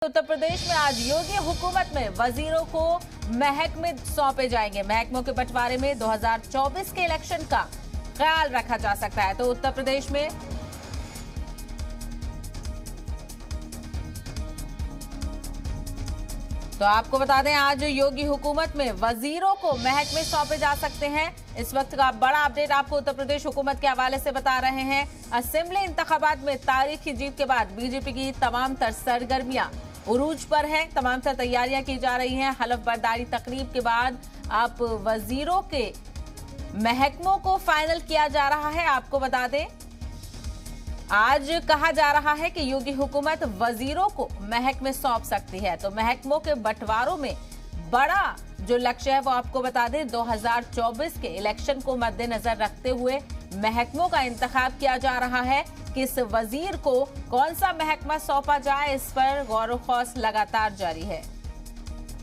उत्तर प्रदेश में आज योगी हुकूमत में वजीरों को महकमे सौंपे जाएंगे। महकमों के बंटवारे में 2024 के इलेक्शन का ख्याल रखा जा सकता है। तो उत्तर प्रदेश में तो आपको बता दें, आज योगी हुकूमत में वजीरों को महकमे सौंपे जा सकते हैं। इस वक्त का बड़ा अपडेट आपको उत्तर प्रदेश हुकूमत के हवाले से बता रहे हैं। असेंबली इंतखाबात में तारीखी जीत के बाद बीजेपी की तमाम तर सरगर्मियां उरूज पर है। तमाम तर तैयारियां की जा रही हैं। हलफ बर्दारी तकरीब के बाद अब वजीरों के महकमों को फाइनल किया जा रहा है। आपको बता दें, आज कहा जा रहा है कि योगी हुकूमत वजीरों को महकमे सौंप सकती है। तो महकमों के बंटवारों में बड़ा जो लक्ष्य है वो आपको बता दें, 2024 के इलेक्शन को मद्देनजर रखते हुए महकमों का इंतखाब किया जा रहा है। किस वजीर को कौन सा महकमा सौंपा जाए, इस पर गौर व खौस लगातार जारी है।